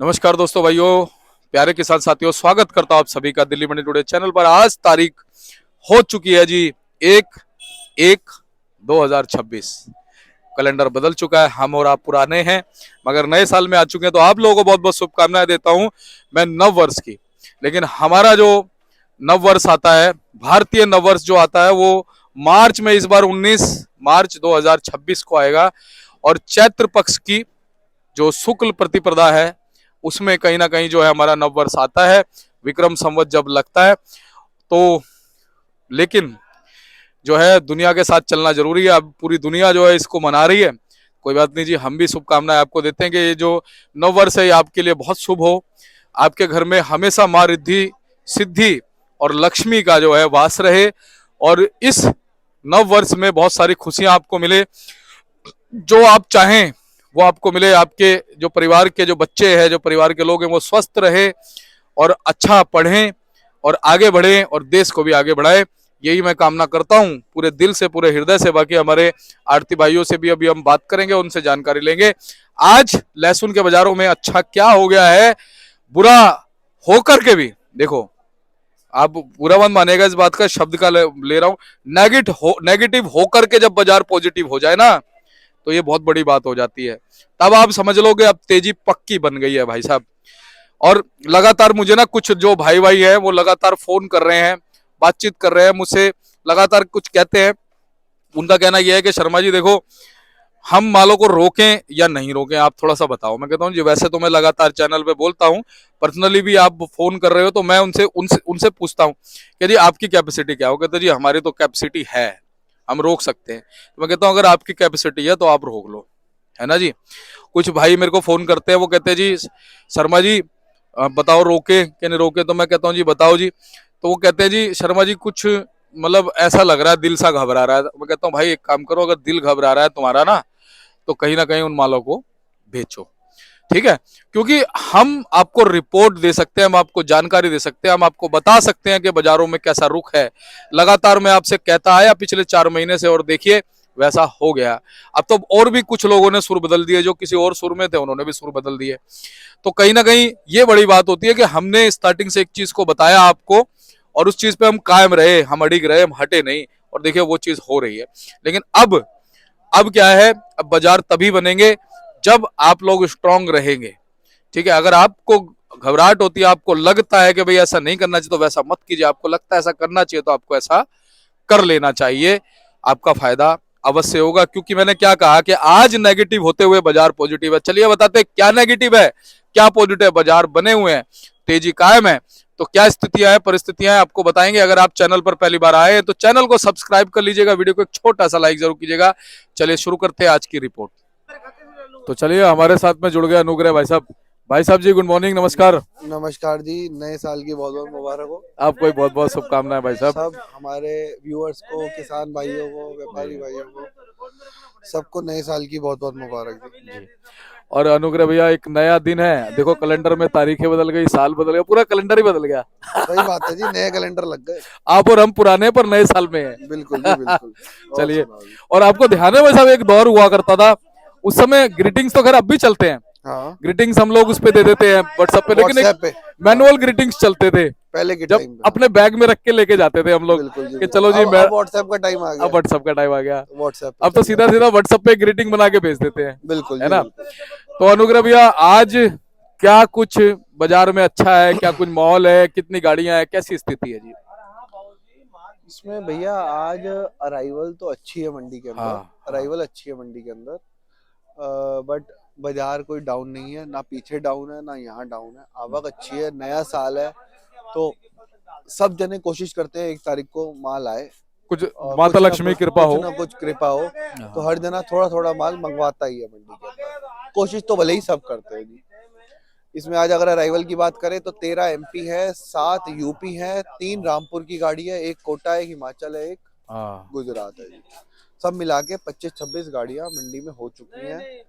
नमस्कार दोस्तों, भाइयों, प्यारे किसान साथियों, स्वागत करता हूं आप सभी का दिल्ली मंडी टुडे चैनल पर। आज तारीख हो चुकी है जी 1/1/2026। कैलेंडर बदल चुका है, हम और आप पुराने हैं मगर नए साल में आ चुके हैं। तो आप लोगों को बहुत बहुत शुभकामनाएं देता हूं मैं नव वर्ष की। लेकिन हमारा जो नव वर्ष आता है, भारतीय नव वर्ष जो आता है, वो मार्च में इस बार 19 मार्च 2026 को आएगा। और चैत्र पक्ष की जो शुक्ल प्रतिपदा है उसमें कहीं ना कहीं जो है हमारा नव वर्ष आता है, विक्रम संवत जब लगता है। तो लेकिन जो है दुनिया के साथ चलना जरूरी है। अब पूरी दुनिया जो है इसको मना रही है, कोई बात नहीं जी, हम भी शुभकामनाएं आपको देते हैं कि ये जो नव वर्ष है ये आपके लिए बहुत शुभ हो। आपके घर में हमेशा माँ रिद्धि सिद्धि और लक्ष्मी का जो है वास रहे और इस नव वर्ष में बहुत सारी खुशियां आपको मिले, जो आप चाहें वो आपको मिले। आपके जो परिवार के जो बच्चे हैं, जो परिवार के लोग हैं, वो स्वस्थ रहे और अच्छा पढ़ें और आगे बढ़ें और देश को भी आगे बढ़ाए। यही मैं कामना करता हूं पूरे दिल से, पूरे हृदय से। बाकी हमारे आरती भाइयों से भी अभी हम बात करेंगे, उनसे जानकारी लेंगे। आज लहसुन के बाजारों में अच्छा क्या हो गया है, बुरा होकर के भी देखो, आप बुरा मत मानेगा इस बात का, शब्द का ले रहा हूं। नेगेटिव होकर के जब बाजार पॉजिटिव हो जाए ना, तो ये बहुत बड़ी बात हो जाती है। तब आप समझ लोगे अब तेजी पक्की बन गई है भाई साहब। और लगातार मुझे ना कुछ जो भाई भाई है वो लगातार फोन कर रहे हैं, बातचीत कर रहे हैं मुझसे, लगातार कुछ कहते हैं। उनका कहना यह है कि शर्मा जी देखो, हम मालों को रोकें या नहीं रोकें, आप थोड़ा सा बताओ। मैं कहता हूँ जी वैसे तो मैं लगातार चैनल पे बोलता हूँ, पर्सनली भी आप फोन कर रहे हो तो मैं उनसे उनसे उनसे पूछता हूँ कि जी आपकी कैपेसिटी क्या हो। कहते जी हमारी तो कैपेसिटी है, हम रोक सकते हैं। तो मैं कहता हूँ अगर आपकी कैपेसिटी है तो आप रोक लो, है ना जी। कुछ भाई मेरे को फोन करते हैं, वो कहते हैं जी शर्मा जी बताओ रोके कि नहीं रोके। तो मैं कहता हूँ जी बताओ जी। तो वो कहते हैं जी शर्मा जी कुछ मतलब ऐसा लग रहा है, दिल सा घबरा रहा है। मैं कहता हूँ भाई एक काम करो, अगर दिल घबरा रहा है तुम्हारा ना, तो कहीं ना कहीं उन मालों को बेचो, ठीक है। क्योंकि हम आपको रिपोर्ट दे सकते हैं, हम आपको जानकारी दे सकते हैं, हम आपको बता सकते हैं कि बाजारों में कैसा रुख है। लगातार मैं आपसे कहता आया पिछले 4 महीने से, और देखिए वैसा हो गया। अब तो और भी कुछ लोगों ने सुर बदल दिए, जो किसी और सुर में थे उन्होंने भी सुर बदल दिए। तो कहीं ना कहीं ये बड़ी बात होती है कि हमने स्टार्टिंग से एक चीज को बताया आपको और उस चीज पे हम कायम रहे, हम अडिग रहे, हम हटे नहीं, और देखिए वो चीज हो रही है। लेकिन अब क्या है, अब बाजार तभी बनेंगे जब आप लोग स्ट्रांग रहेंगे, ठीक है। अगर आपको घबराहट होती है, आपको लगता है कि भाई ऐसा नहीं करना चाहिए, तो वैसा मत कीजिए। आपको लगता है ऐसा करना चाहिए तो आपको ऐसा कर लेना चाहिए, आपका फायदा अवश्य होगा। क्योंकि मैंने क्या कहा कि आज नेगेटिव होते हुए बाजार पॉजिटिव है। चलिए बताते क्या नेगेटिव है क्या पॉजिटिव है। बाजार बने हुए हैं, तेजी कायम है, तो क्या स्थितियां हैं, परिस्थितियां हैं, आपको बताएंगे। अगर आप चैनल पर पहली बार आए हैं तो चैनल को सब्सक्राइब कर लीजिएगा, वीडियो को एक छोटा सा लाइक जरूर कीजिएगा। चलिए शुरू करते हैं आज की रिपोर्ट। तो चलिए हमारे साथ में जुड़ गए अनुग्रह भाई साहब। भाई साहब जी गुड मॉर्निंग, नमस्कार। नमस्कार जी, नए साल की बहुत बहुत मुबारक हो। आपको भी बहुत बहुत शुभकामनाएं भाई साहब। सब हमारे व्यूअर्स को, किसान भाइयों को, जी व्यापारी भाइयों को, सबको नए साल की बहुत बहुत मुबारक जी। जी। और अनुग्रह भैया एक नया दिन है, देखो कैलेंडर में तारीखें बदल गई, साल बदल गया, पूरा कैलेंडर ही बदल गया। सही बात है जी, नए कैलेंडर लग गए। आप और हम पुराने पर नए साल में बिल्कुल जी हैं। बिल्कुल। और चलिए, सुनाओ जी। और आपको ध्यान है भाई साहब एक दौर हुआ करता था, उस समय ग्रीटिंग्स तो खैर अब भी चलते हैं, हाँ, ग्रीटिंग्स हम लोग उस पे दे देते हैं व्हाट्सएप पे, लेकिन एक व्हाट्सएप पे। हाँ, मैनुअल ग्रीटिंग्स चलते थे, पहले के जब टाइम पे। हाँ, अपने बैग में रख के लेके जाते थे हम लोग बिल्कुल जी कि बिल्कुल। चलो जी मैं। अब व्हाट्सएप का टाइम आ अब गया। व्हाट्सएप का टाइम आ गया, व्हाट्सएप पे अब तो चल सीधा जाता सीधा व्हाट्सएप पे ग्रीटिंग बना के भेज देते हैं, बिल्कुल है जी ना। बिल्कुल। तो अनुग्रह भैया आज क्या कुछ बाजार में अच्छा है, क्या कुछ माहौल है, कितनी गाड़ियां हैं, कैसी स्थिति है जी। इसमें भैया आज अराइवल तो अच्छी है मंडी के अंदर। हाँ हाँ। अराइवल अच्छी है मंडी के अंदर। बट बाजार कोई डाउन नहीं है, ना पीछे डाउन है ना यहाँ डाउन है। आवक अच्छी है, नया साल है, तो सब जने कोशिश करते हैं 1 तारीख को माल आए कुछ और माता लक्ष्मी कृपा कुछ हो। ना कुछ कृपा हो। तो हाँ। हर जना थोड़ा थोड़ा माल मंगवाता ही है मंडी के अंदर। कोशिश तो भले ही सब करते हैं जी। इसमें आज अगर अराइवल की बात करें तो 13 एमपी है, 7 यूपी है, 3 रामपुर की गाड़ी है, 1 कोटा है, 1 हिमाचल है, 1 हाँ। गुजरात है जी। सब मिला के 25-26 गाड़ियां मंडी में हो चुकी हैं।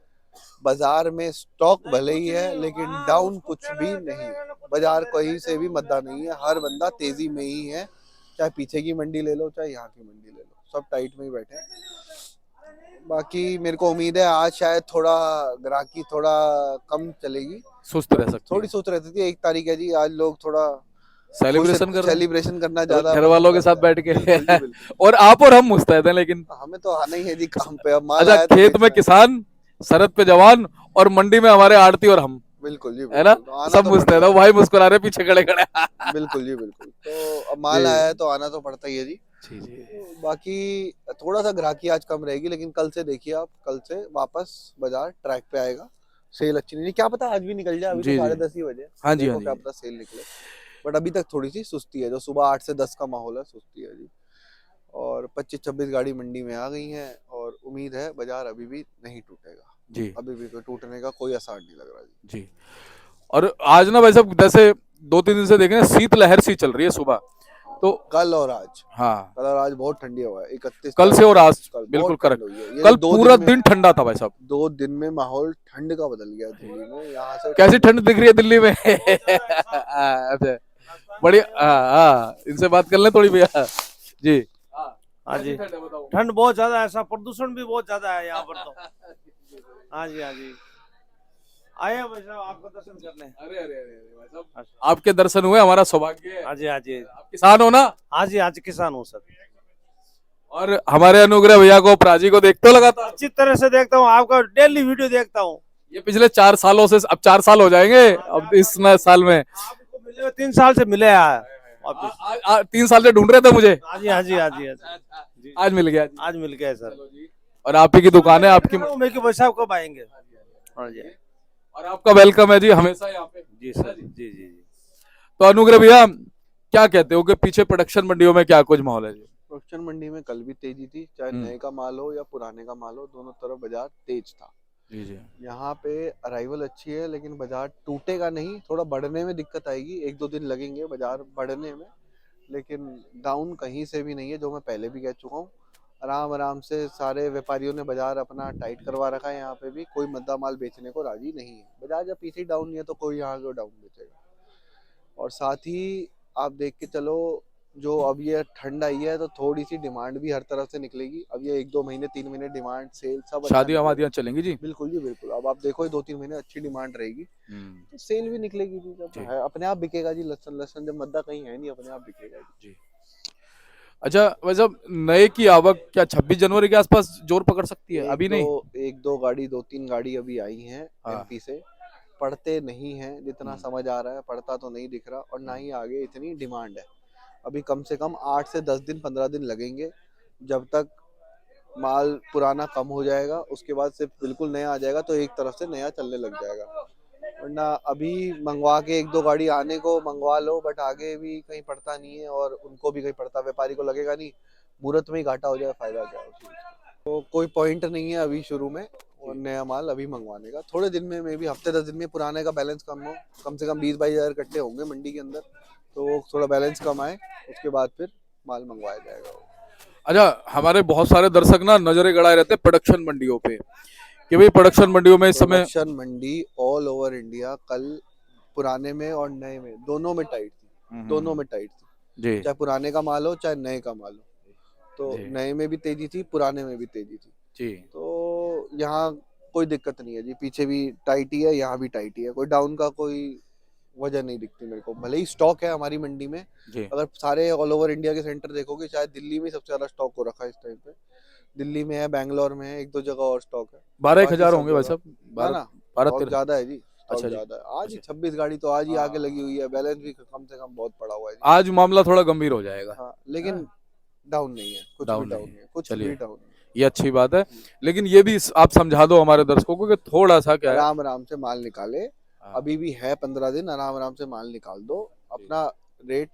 बाजार में स्टॉक भले ही है लेकिन डाउन कुछ भी नहीं है। बाजार कहीं से भी मद्दा नहीं है, हर बंदा तेजी में ही है। चाहे पीछे की मंडी ले लो, चाहे यहाँ की मंडी ले लो, सब टाइट में ही बैठे हैं। बाकी मेरे को उम्मीद है आज शायद थोड़ा ग्राहकी थोड़ा कम चलेगी। सुस्त रह सकती थोड़ी है, सोच रहती थी 1 तारीख है जी, आज लोग थोड़ा सेलिब्रेशन कर रहे हैं सेलिब्रेशन करना ज्यादा घर पसंद वालों के करते साथ हैं। बैठ के। बिल्कुल जी बिल्कुल। और आप और हम मुस्तैद हैं, लेकिन हमें तो आना ही है जी काम पे, अब माल अच्छा, आया तो खेत में बेचना है। किसान, सरहद पे जवान, और मंडी में हमारे आड़ती और हम, बिल्कुल जी है ना? बिल्कुल, तो आना सब तो मुस्तैद पड़ेगा है, वो जी। भाई मुस्कुरा रहे पीछे खड़े खड़े। बिल्कुल जी बिल्कुल, तो अब जी माल आया है तो आना तो पड़ता ही है जी। जी जी तो बाकी थोड़ा सा ग्राहकी आज कम रहेगी, लेकिन कल से देखिए आप, कल से वापस बाजार ट्रैक पे आएगा। सेल अच्छी नहीं, क्या पता आज भी निकल जाए, अभी तो जी जी। 10:30 ही बजे हैं। हाँ जी, हाँ देखो क्या जी। पता सेल निकले, बट अभी तक थोड़ी सी सुस्ती है, जो सुबह 8 से 10 का माहौल है, सुस्ती है जी। और 25-26 गाड़ी मंडी में आ गई हैं, और उम्मीद है बाजार अभी भी नहीं टूटेगा, जी अभी भी कोई टूटने का कोई आसार नहीं लग रहा जी। जी। और आज ना भाई साहब, जैसे 2-3 दिन से देख रहे हैं, शीत लहर सी चल रही है सुबह, तो कल और आज, हाँ, कल और आज बहुत ठंडी हवा है, 31 कल तक। से और आज कल बिल्कुल बहुत ठंड करेक्ट। हुई है, ये जो कल पूरा दिन ठंडा था भाई साहब। 2 दिन में माहौल ठंड का बदल गया दिल्ली में, यहाँ से कैसी ठंड। ठंड दिख रही है दिल्ली में? अच्छा, बड़ी, हाँ हाँ, इनसे बात कर लें थोड़ी भैया जी। हाँ जी, कैसी ठंड है बताओ? ठंड बहुत ज्यादा है, ऐसा प्रदूषण भी बहुत ज्यादा है यहाँ पर तो। हाँ जी, हाँ जी, आए हैं भाई साहब आपका दर्शन करने। अरे अरे अरे अरे भाई साहब, आपके दर्शन हुए, हमारा सौभाग्य है। हाँ जी, हाँ जी, आप किसान हो ना? हाँ जी, हाँ जी, किसान हूँ सर। और हमारे अनुग्रह भैया को, प्राजी को देखते हो लगातार? अच्छी तरह से देखता हूँ, आपका डेली वीडियो देखता हूँ। ये पिछले 4 सालों से, अब 4 साल हो जाएंगे अब इस नए साल में। आपको मिले हुए 3 साल से मिले हैं वापिस। 3 साल से ढूंढ रहे थे मुझे, हाँ जी, हाँ जी, हाँ जी, हाँ जी, आज मिल गया। आज मिल गए सर। और आप ही की दुकान है, आपकी, मैं कि भाई साहब कब आएंगे? हाँ जी, और आपका वेलकम है जी हमेशा यहाँ पे। जी सर, जी जी जी। तो अनुग्रह भैया, क्या कहते हो कि पीछे प्रोडक्शन मंडियों में क्या कुछ माहौल है जी? प्रोडक्शन मंडी में कल भी तेजी थी, चाहे नए का माल हो या पुराने का माल हो, दोनों तरफ बाजार तेज था। जी जी यहाँ पे अराइवल अच्छी है, लेकिन बाजार टूटेगा नहीं, थोड़ा बढ़ने में दिक्कत आएगी, 1-2 दिन लगेंगे बाजार बढ़ने में, लेकिन डाउन कहीं से भी नहीं है, जो मैं पहले भी कह चुका हूँ। आराम आराम से सारे व्यापारियों ने बाजार अपना टाइट करवा रखा है, यहाँ पे भी कोई मद्दा माल बेचने को राजी नहीं है। बाजार जब पीछे डाउन नहीं है तो कोई यहाँ को डाउन बेचेगा। और साथ ही आप देख के चलो, जो अब ये ठंड आई है तो थोड़ी सी डिमांड भी हर तरफ से निकलेगी। अब ये 1-2 महीने 3 महीने डिमांड सेल सब अच्छा शादियां निकलेगा। वादियां चलेंगी जी। बिल्कुल जी बिल्कुल, अब आप देखो 2-3 महीने अच्छी डिमांड रहेगी तो सेल भी निकलेगी जी, जब जी। है अपने आप बिकेगा जी। लहसुन लहसुन जब मद्दा कहीं है नहीं, अपने आप बिकेगा जी। जी। अच्छा वैसे नए की आवक क्या 26 जनवरी के आसपास जोर पकड़ सकती है? अभी नहीं? 1-2 गाड़ी, 2-3 गाड़ी अभी आई हैं हाँ। एमपी से, पढ़ते नहीं हैं जितना हम्म। समझ आ रहा है, पढ़ता तो नहीं दिख रहा, और ना ही आगे इतनी डिमांड है। अभी कम से कम 8 से 10 दिन 15 दिन लगेंगे, जब तक माल पुराना कम हो जाएगा, उसके बाद से बिल्कुल नया आ जाएगा तो एक तरफ से नया चलने लग जाएगा। वरना अभी मंगवा के 1-2 गाड़ी आने को मंगवा लो, बट आगे भी कहीं पड़ता नहीं है, और उनको भी कहीं पड़ता, व्यापारी को लगेगा नहीं, मुहूर्त में ही घाटा हो जाए, फायदा क्या है उसी चीज़ का। तो कोई पॉइंट नहीं है अभी शुरू में, और नया माल अभी मंगवाने का। थोड़े दिन में, मे भी हफ्ते 10 दिन में पुराने का बैलेंस कम हो, कम से कम 20-22 हज़ार कट्टे होंगे मंडी के अंदर, तो वो थोड़ा बैलेंस कम आए, उसके बाद फिर माल मंगवाया जाएगा। अच्छा, हमारे बहुत सारे दर्शक ना नजरें गड़ाए रहते हैं प्रोडक्शन मंडियों पे, कि भाई प्रोडक्शन मंडियों में इस समय प्रोडक्शन मंडी ऑल ओवर इंडिया कल पुराने में और नए में दोनों में टाइट थी, दोनों में टाइट थी, जी चाहे पुराने का माल हो चाहे नए का माल हो। तो जी। नए में भी तेजी थी, पुराने में भी तेजी थी। जी तो यहाँ कोई दिक्कत नहीं है जी, पीछे भी टाइट ही है, यहाँ भी टाइट ही है, कोई डाउन का कोई वजह नहीं दिखती मेरे को। भले ही स्टॉक है हमारी मंडी में, जी। अगर सारे ऑल ओवर इंडिया के सेंटर देखोगे, शायद दिल्ली में सबसे ज्यादा स्टॉक हो रखा है इस टाइम पे। दिल्ली में है, बैंगलोर में है, 1-2 जगह और स्टॉक है। 12-1 बाकी हजार सब होंगे भाई जगह साहब, ना ना 12-13। स्टॉक ज्यादा है जी, स्टॉक अच्छा जी। ज्यादा है। आज ही अच्छा। 26 गाड़ी तो आज ही आके हाँ। लगी हुई है, बैलेंस भी कम से कम बहुत पड़ा हुआ है जी। आज मामला थोड़ा गंभीर हो जाएगा। हाँ, लेकिन डाउन नहीं है, कुछ डाउन भी डाउन नहीं नहीं है। है, कुछ चलिए, भी डाउन नहीं है। ये अच्छी बात है, लेकिन ये भी आप समझा दो हमारे दर्शकों को कि थोड़ा सा क्या है। आराम आराम से माल निकाले, हाँ। अभी भी है 15 दिन, आराम आराम से माल निकाल दो, अपना रेट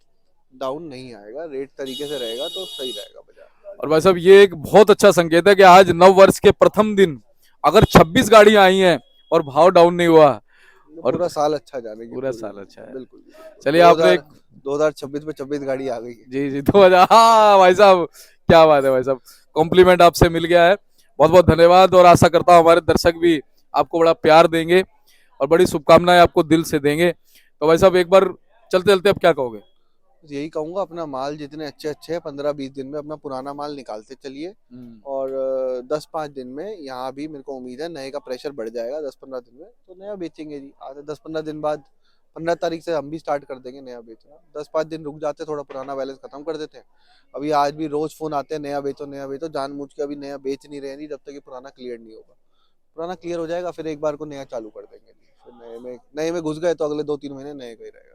डाउन नहीं आएगा, रेट तरीके से रहेगा तो सही रहेगा बाजार। और भाई साहब, ये एक बहुत अच्छा संकेत है कि आज नव वर्ष के प्रथम दिन अगर 26 गाड़ियां आई हैं और भाव डाउन नहीं हुआ, और पूरा साल अच्छा जाने की पूरा पूरी- साल अच्छा है। बिल्कुल। चलिए, आपने 2026 में 26 गाड़ी आ गई है। जी जी 2000, हाँ भाई साहब, क्या बात है भाई साहब, कॉम्प्लीमेंट आपसे मिल गया है, बहुत बहुत धन्यवाद। और आशा करता हूँ हमारे दर्शक भी आपको बड़ा प्यार देंगे और बड़ी शुभकामनाएं आपको दिल से देंगे। तो भाई साहब, एक बार चलते चलते अब क्या कहोगे? यही कहूंगा, अपना माल जितने अच्छे अच्छे हैं 15-20 दिन में अपना पुराना माल निकालते चलिए, और 10-5 दिन में यहाँ भी मेरे को उम्मीद है नए का प्रेशर बढ़ जाएगा। 10-15 दिन में तो नया बेचेंगे जी। आधे 10-15 दिन बाद 15 तारीख से हम भी स्टार्ट कर देंगे नया बेचना। 10-5 दिन रुक जाते, थोड़ा पुराना बैलेंस खत्म कर देते हैं। अभी आज भी रोज फोन आते हैं नया बेचो नया बेचो, जानबूझ के अभी नया बेच नहीं रहे नहीं जब तक कि पुराना क्लियर नहीं होगा। पुराना क्लियर हो जाएगा फिर एक बार को नया चालू कर देंगे जी। फिर नए में घुस गए तो अगले 2-3 महीने नए का ही रहेगा।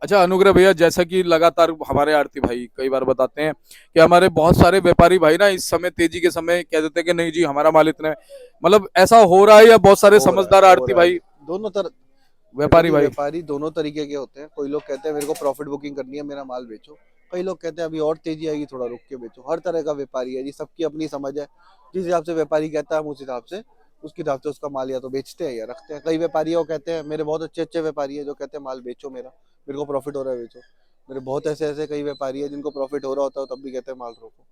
अच्छा अनुग्रह भैया, जैसा कि लगातार हमारे आरती भाई कई बार बताते हैं कि हमारे बहुत सारे व्यापारी भाई ना इस समय तेजी के समय कह देते हैं कि नहीं जी हमारा माल इतने, मतलब ऐसा हो रहा है या बहुत सारे समझदार आरती भाई दोनों तरह व्यापारी दोनों तरीके के होते हैं। कोई लोग कहते हैं मेरे को प्रॉफिट बुकिंग करनी है, मेरा माल बेचो। कई लोग कहते हैं अभी और तेजी आएगी, थोड़ा रुक के बेचो। हर तरह का व्यापारी है जी, सबकी अपनी समझ है। जिस हिसाब से व्यापारी कहता है हम उस हिसाब से उसका माल या तो बेचते हैं या रखते हैं। कई व्यापारी वो कहते हैं, मेरे बहुत अच्छे अच्छे व्यापारी है जो कहते हैं माल बेचो, मेरे को प्रॉफिट हो रहा है बेचो। मेरे बहुत ऐसे कई व्यापारी है जिनको प्रॉफिट हो रहा होता है तब भी कहते हैं माल रोको।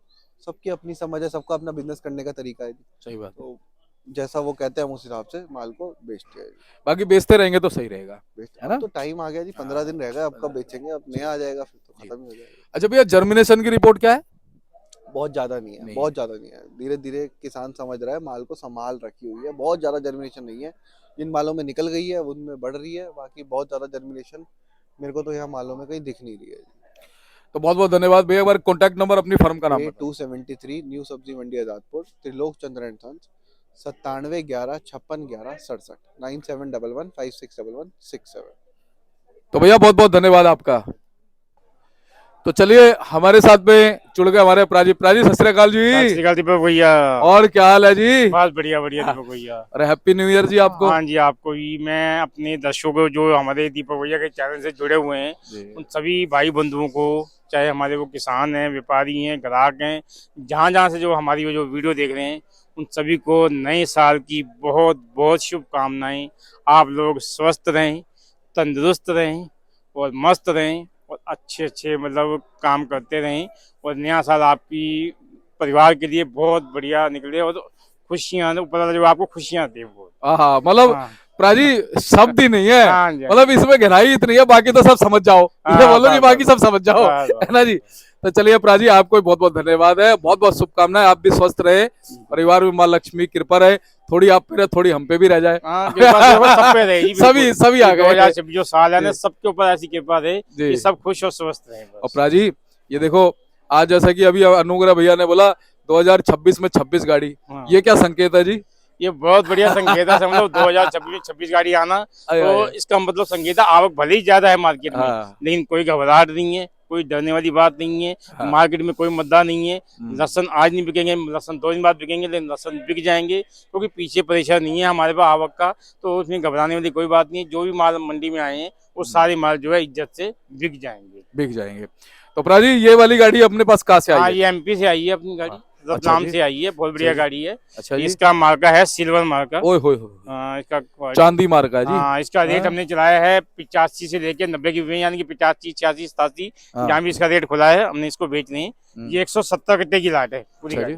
सबकी अपनी समझ है, सबका अपना बिजनेस करने का तरीका है जी। सही बात है। तो जैसा वो कहते हैं हम उस हिसाब से माल को बेचते हैं। बाकी बेचते रहेंगे तो सही रहेगा, है ना? तो टाइम आ गया जी, 15 दिन रह गए, अब कब बेचेंगे, अब नया आ जाएगा फिर तो खत्म ही हो जाएगा। अच्छा भैया, जर्मिनेशन की रिपोर्ट क्या है? बहुत ज्यादा नहीं है, बहुत ज्यादा नहीं है। धीरे धीरे किसान समझ रहा है, माल को संभाल रखी हुई है। बहुत ज्यादा जर्मिनेशन नहीं है, जिन मालों में निकल गई है उनमें बढ़ रही है। बाकी बहुत ज्यादा जर्मिनेशन मेरे को तो यहाँ मालों में कहीं दिख नहीं रही है। तो बहुत बहुत धन्यवाद भैया। एक बार कॉन्टैक्ट नंबर अपनी फर्म का नाम 273 न्यू सब्जी मंडी आजादपुर, त्रिलोक चंद्र एंड सन्स, 9711561167, 9711561167। तो भैया बहुत बहुत धन्यवाद आपका। तो चलिए हमारे साथ में जुड़ गए हमारे प्राजी सत श्री अकाल जी। सत श्री अकाल दीपक भैया। और क्या हाल है जी? बस बढ़िया बढ़िया दीपक भैया। अरे हैप्पी न्यू ईयर जी आपको। हाँ जी, आपको भी। मैं अपने दर्शकों को जो हमारे दीपक भैया के चैनल से जुड़े हुए हैं उन सभी भाई बंधुओं को, चाहे हमारे वो किसान हैं, व्यापारी हैं, ग्राहक हैं, जहाँ जहाँ से जो हमारी वो जो वीडियो देख रहे हैं, उन सभी को नए साल की बहुत बहुत शुभकामनाएं। आप लोग स्वस्थ रहें, तंदुरुस्त रहें और मस्त रहें और अच्छे अच्छे मतलब काम करते रहें, और नया साल आपकी परिवार के लिए बहुत बढ़िया निकले और खुशियां ऊपर जो आपको खुशियां दे वो। हाँ मतलब प्राजी शब्द ही नहीं है, हाँ मतलब इसमें गहराई इतनी है, बाकी तो सब समझ जाओ। ये बोलो कि बाकी सब समझ जाओ, है ना जी? तो चलिए प्राजी, आपको बहुत बहुत धन्यवाद है, बहुत बहुत शुभकामनाएं। आप भी स्वस्थ रहे, परिवार में माँ लक्ष्मी कृपा रहे, थोड़ी आप पे थोड़ी हम पे भी रह जाए। सब पे रहेगी, सभी आ गए। जो साल है ना, सबके ऊपर ऐसी कृपा रहे कि सब खुश और स्वस्थ रहे। और प्राजी ये देखो, आज जैसा कि अभी अनुग्रह भैया ने बोला 2026 में 26 गाड़ी, ये क्या संकेत है जी? ये बहुत बढ़िया संकेत है। समझो 2026 में 26 गाड़ी आना, तो इसका मतलब संकेत है आवक भले ही ज्यादा है मार्केट में, लेकिन कोई घबराहट नहीं है, कोई डरने वाली बात नहीं है। मार्केट में कोई मुद्दा नहीं है। लहसन आज नहीं बिकेंगे, लहसन 2 दिन बाद बिकेंगे, लेकिन लहसन बिक जाएंगे, क्योंकि पीछे प्रेशर नहीं है हमारे पास आवक का, तो उसमें घबराने वाली कोई बात नहीं है। जो भी माल मंडी में आए हैं वो सारे माल जो है इज्जत से बिक जाएंगे। तो प्राजी ये वाली गाड़ी अपने पास कहाँ से आई है? ये एमपी से आई है अपनी गाड़ी, रतलाम से आई है। बहुत बढ़िया गाड़ी है। अच्छा जी। इसका मार्का है सिल्वर मार्का। ओए होए, इसका चांदी मार्का है जी। हाँ, इसका रेट हमने चलाया है 85 से लेके 90 की, यानी कि 85, 86, 87 जहाँ भी इसका रेट खुला है हमने इसको बेच नहीं। ये 170 कट्टे की लाट है पूरी गाड़ी।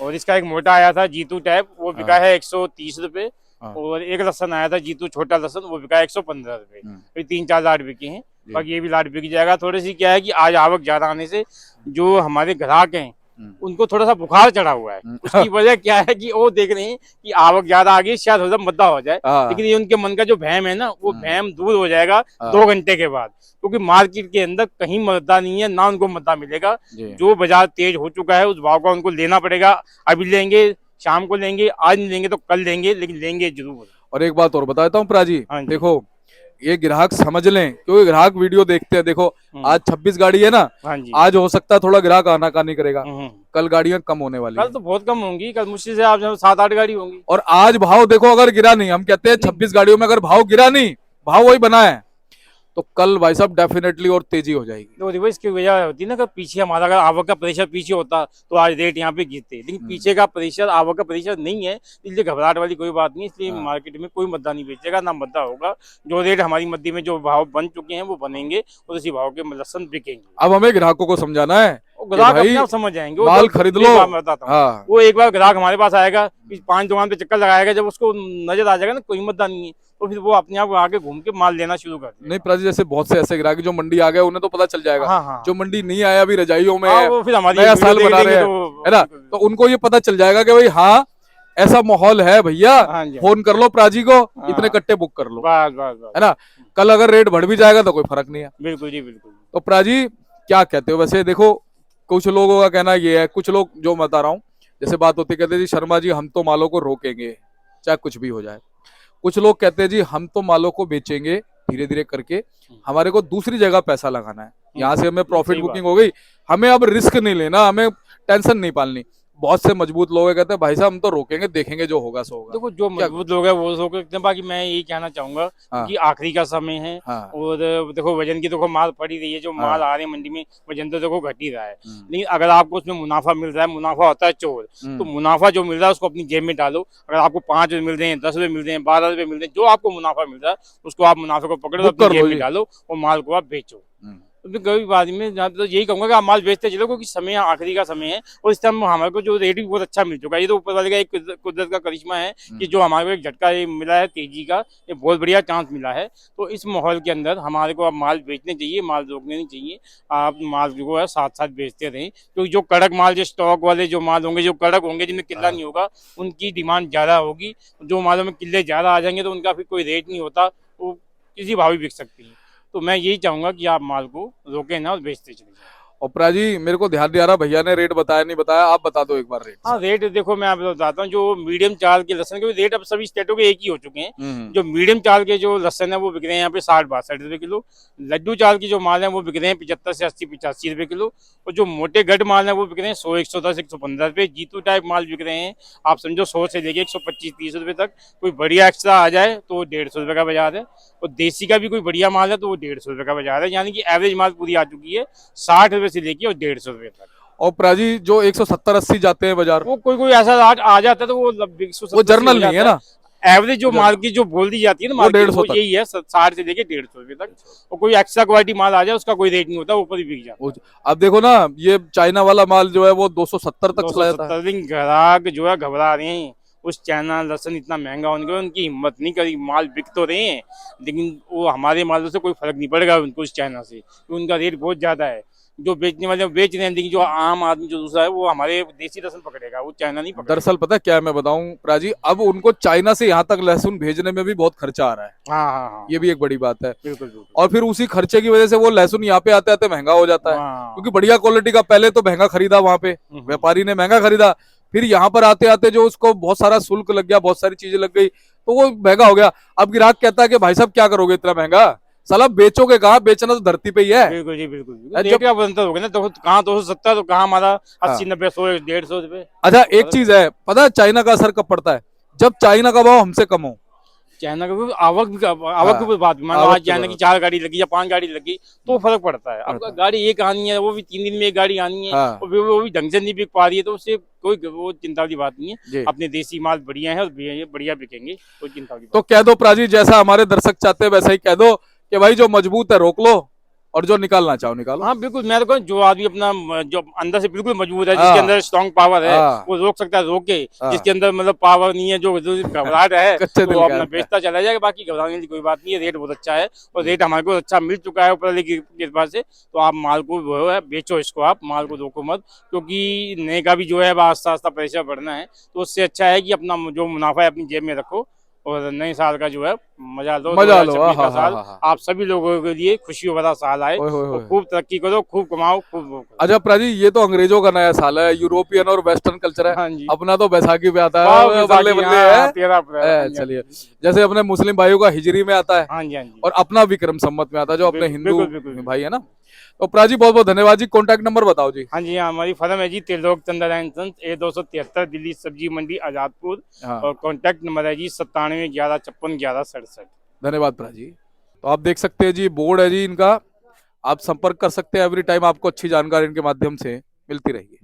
और इसका एक मोटा आया था जीतू टाइप, वो बिका है 130 रुपए। और एक लहसन आया था जीतू छोटा लहसन, वो बिका 115 रुपए। 3-4 लाट बिके हैं, बाकी ये भी लाट बिक जाएगा। थोड़ी सी क्या है कि आज आवक ज्यादा आने से जो हमारे ग्राहक हैं उनको थोड़ा सा बुखार चढ़ा हुआ है। उसकी वजह क्या है कि वो देख रहे हैं कि आवक ज्यादा आ गई, शायद थोड़ा मुद्दा हो जाए, लेकिन ये उनके मन का जो भ्रम है ना, वो भ्रम दूर हो जाएगा 2 घंटे के बाद, क्योंकि मार्केट के अंदर कहीं मुद्दा नहीं है, ना उनको मुद्दा मिलेगा। जो बाजार तेज हो चुका है उस भाव का उनको लेना पड़ेगा। अभी लेंगे, शाम को लेंगे, आज नहीं लेंगे तो कल लेंगे, लेकिन लेंगे जरूर। और एक बात और बताता हूँ प्राजी, देखो ये ग्राहक समझ लें, क्योंकि ग्राहक वीडियो देखते हैं। देखो आज 26 गाड़ी है ना, आज हो सकता है थोड़ा ग्राहक आनाकानी करेगा, कल गाड़ियां कम होने वाली कल तो बहुत कम होंगी, कल मुश्किल से आप 7-8 गाड़ी होंगी। और आज भाव देखो अगर गिरा नहीं, हम कहते हैं 26 गाड़ियों में अगर भाव गिरा नहीं, भाव वही बना है, तो कल भाई साहब डेफिनेटली और तेजी हो जाएगी। तो देखो इसकी वजह होती है ना कि पीछे हमारा अगर आवक का प्रेशर पीछे होता तो आज रेट यहाँ पे गिरते, लेकिन पीछे का प्रेशर, आवक का प्रेशर नहीं है, इसलिए घबराहट वाली कोई बात नहीं। इसलिए मार्केट में कोई मुद्दा नहीं बेचेगा, ना मुद्दा होगा। जो रेट हमारी मंडी में जो भाव बन चुके हैं वो बनेंगे और उसी भाव के लहसन बिकेंगे। अब हमें ग्राहकों को समझाना है ग्राहक भाई अपने आप समझ जाएंगे। वो माल जब- खरीद एक लो। बात मैं बताता हूँ, हाँ वो एक बार ग्राहक हमारे पास आएगा, 5 दुकान पे चक्कर लगाएगा, जब उसको नजर आ जाएगा ना कोई ईमानदार नहीं है, तो फिर वो अपने आप आके घूम के माल लेना शुरू कर देगा। नहीं प्राजी, जैसे बहुत से ऐसे ग्राहक जो मंडी आ गए उन्हें तो पता चल जाएगा, हाँ हाँ जो मंडी नहीं आया अभी रजाइयों में हाँ, है, वो फिर हमारी नया वीडियो साल देख बना लेंगे रहे हैं, तो है ना, तो उनको ये पता चल जाएगा कि भाई हाँ ऐसा माहौल है भैया, हाँ जी, फोन कर लो प्राजी को, हाँ। इतने कट्टे बुक कर लो, बस बस बस, है ना। कल अगर रेट बढ़ भी जाएगा तो कोई फर्क नहीं है। बिल्कुल जी बिल्कुल। तो प्राजी क्या कहते हो वैसे? देखो कुछ लोगों का कहना ये है, कुछ लोग जो मैं बता रहा हूँ, जैसे बात होती कहते हैं जी शर्मा जी हम तो मालों को रोकेंगे चाहे कुछ भी हो जाए। कुछ लोग कहते हैं जी हम तो मालों को बेचेंगे धीरे धीरे करके, हमारे को दूसरी जगह पैसा लगाना है, यहाँ से हमें प्रॉफिट सही बुकिंग हो गई, हमें अब रिस्क नहीं लेना, हमें टेंशन नहीं पालनी। बहुत से मजबूत लोग कहते हैं भाई साहब हम तो रोकेंगे, देखेंगे जो होगा सो होगा। देखो जो क्या? मजबूत लोग हैं वो लोग करते हैं, बाकी मैं यही कहना चाहूंगा हाँ। कि आखिरी का समय है, हाँ और देखो वजन की देखो माल पड़ी रही है, जो माल हाँ। आ रहे हैं मंडी में वजन तो देखो घट ही रहा है, हम्म, लेकिन अगर आपको उसमें मुनाफा मिल रहा है, मुनाफा होता है चोर, तो हम्म, मुनाफा जो मिल रहा है उसको अपनी जेब में डालो। अगर आपको 5 रुपए मिल रहे हैं, 10 रुपए मिल रहे हैं, 12 रुपए मिल रहे हैं, जो आपको मुनाफा मिल रहा है उसको आप मुनाफे को पकड़ो, बुक अपनी कर जेब लो में जी। डालो और माल को आप बेचो। हम्म। तो कभी बाद में जहाँ तो यही कहूंगा कि आप माल बेचते चलो, क्योंकि समय आखिरी का समय है, और इस टाइम हमारे को जो रेट भी बहुत अच्छा मिल चुका है। ये तो ऊपर वाले का एक कुदरत का करिश्मा है कि जो हमारे को एक झटका ये मिला है तेजी का, ये बहुत बढ़िया चांस मिला है। तो इस माहौल के अंदर हमारे को अब माल बेचने चाहिए, माल रोकने नहीं चाहिए। आप माल जो है साथ साथ बेचते रहें, क्योंकि जो कड़क माल, जो स्टॉक वाले जो माल होंगे, जो कड़क होंगे, जिनमें किल्ला नहीं होगा, उनकी डिमांड ज्यादा होगी। जो मालों में किल्ले ज्यादा आ जाएंगे तो उनका फिर कोई रेट नहीं होता, वो किसी भाव भी बिक सकती है। तो मैं यही चाहूंगा कि आप माल को रोके ना और बेचते चले जाएं। और प्राजी मेरे को ध्यान नहीं आ रहा भैया ने रेट बताया नहीं बताया, आप बता दो एक बार रेट। हाँ रेट देखो मैं आपको बताता हूँ, जो मीडियम चाल के लहसन के रेट अब सभी स्टेटों के एक ही हो चुके हैं। हम्म, जो मीडियम चाल के जो लहसन है वो बिक रहे हैं यहाँ पे 60-62 रुपए किलो। लड्डू चाल की जो माल है वो बिक रहे हैं 75 से 80-85 रुपए किलो। और जो मोटे गढ़ माल है वो बिक रहे हैं 100, 110, 115 रुपए। जीतू टाइप माल बिक रहे हैं आप समझो 100 से लेके 125-30 रुपए तक। कोई बढ़िया एक्स्ट्रा आ जाए तो 150 रुपए का बाजार है, और देसी का भी कोई बढ़िया माल है तो वो 150 रुपए का बाजार है। यानी कि एवरेज माल पूरी आ चुकी है 60 रुपए से लेके और 150 रुपए तक। और प्राजी जो 170-80 जाते हैं बाजार, वो कोई ऐसा राट आ जाता है तो वो वो जर्नल नहीं है ना, एवरेज जो माल की जो बोल दी जाती है ना वो मार्केट 150 वो यही है 60 से लेके 150 रुपए तक। और कोई एक्स्ट्रा क्वालिटी माल आ जाए उसका कोई रेट नहीं होता, ऊपर ही बिक जाता है। अब देखो ना ये चाइना वाला माल जो है वो 270 तक चला जाता है। 270 दिन ग्राहक जो है घबरा रहे हैं, उस चाइना लहसन इतना महंगा होने के बाद उनकी हिम्मत नहीं करी, माल बिक तो रहे हैं लेकिन वो हमारे मालों से कोई फर्क नहीं पड़ेगा उनको उस चाइना से, क्योंकि उनका रेट बहुत ज्यादा है। जो बेचने वाले बेच रहे हैं, लेकिन जो आम आदमी जो दूसरा है वो हमारे देसी लहसुन पकड़ेगा, वो चाइना नहीं पकड़ेगा। दरअसल पता है क्या है, मैं बताऊं प्राजी, अब उनको चाइना से यहाँ तक लहसुन भेजने में भी बहुत खर्चा आ रहा है, हाँ हाँ हाँ, ये भी एक बड़ी बात है। बिल्कुल बिल्कुल। और फिर उसी खर्चे की वजह से वो लहसुन यहाँ पे आते आते महंगा हो जाता है, हाँ, क्योंकि बढ़िया क्वालिटी का पहले तो महंगा खरीदा वहां पे, व्यापारी ने महंगा खरीदा, फिर यहाँ पर आते आते जो उसको बहुत सारा शुल्क लग गया, बहुत सारी चीजें लग गई, तो वो महंगा हो गया। अब ग्राहक कहता है कि भाई साहब क्या करोगे इतना महंगा, साला बेचोगे कहाँ, बेचना तो धरती पे ही है। बिल्कुल जी बिल्कुल। जब- रेट का अंतर हो गया ना, तो कहाँ 270 तो कहाँ हमारा 80, हाँ। 90, 100, 150 रुपए। अच्छा एक चीज है पता है, चाइना का असर कब पड़ता है, जब चाइना का भाव हमसे कम हो। चाइना का भी आवक की कोई बात, मान लो आवक आज की चाइना बात। की 4 गाड़ी लगी या 5 गाड़ी लगी तो फर्क पड़ता है। अब पड़ता है। गाड़ी एक आनी है, वो भी 3 दिन में एक गाड़ी आनी है, हाँ। और वो भी ढंग से नहीं बिक पा रही है, तो उससे कोई वो चिंता की बात नहीं है। जी। अपने देसी माल बढ़िया है और बढ़िया बिकेंगे, कोई चिंता की बात तो कह दो प्राजी, जैसा हमारे दर्शक चाहते हैं वैसा ही कह दो कि भाई जो मजबूत है रोक लो और जो निकालना चाहो निकालो। हाँ बिल्कुल। मैं तो कहूँ जो आदमी अपना जो अंदर से बिल्कुल मजबूत है, हाँ। जिसके अंदर स्ट्रॉन्ग पावर है, हाँ। वो रोक सकता है, रोके। हाँ। जिसके अंदर मतलब पावर नहीं है, जो घबराहट है, कच्चे दिल वो का अपना है। बेचता चला जाएगा। बाकी घबराने की कोई बात नहीं है, रेट बहुत अच्छा है और रेट हमारे को अच्छा मिल चुका है ऊपर वाले की कृपा से। तो आप माल को वो है बेचो, इसको आप माल को रोको मत, क्योंकि नए का भी जो है आस्ता आस्ता प्रेशर बढ़ना है। तो उससे अच्छा है कि अपना जो मुनाफा है अपनी जेब में रखो और नए साल का जो है मजा लो। मजा लो। 2026 का हाँ, साल हाँ, हाँ। आप सभी लोगों के लिए खुशियों भरा साल आए, ओए होए और होए। खूब तरक्की करो, खूब कमाओ, खूब वो करो। अच्छा प्राजी, ये तो अंग्रेजों का नया साल है, यूरोपियन और वेस्टर्न कल्चर है, हाँ जी। अपना तो बैसाखी पे आता वाह, है, बैसाखी, बल्ले बल्ले हाँ, है। 13 अप्रैल, हाँ जी, चलिए, जैसे अपने मुस्लिम भाइयों का हिजरी में आता है हाँ जी, हाँ जी। और अपना विक्रम संवत में आता है जो अपने बिल्कुल, हिंदू बिल्कुल। भाई है ना। तो प्राजी बहुत बहुत धन्यवाद जी, कॉन्टैक्ट नंबर बताओ जी। हाँ जी, हाँ, हमारी फर्म है जी त्रिलोक चंद्र एंड सन्स, A273, दिल्ली सब्जी मंडी आजादपुर। हाँ। और कॉन्टैक्ट नंबर है जी 9711561167। धन्यवाद प्राजी। तो आप देख सकते हैं जी, बोर्ड है जी इनका, आप संपर्क कर सकते हैं, एवरी टाइम आपको अच्छी जानकारी इनके माध्यम से मिलती रहेगी।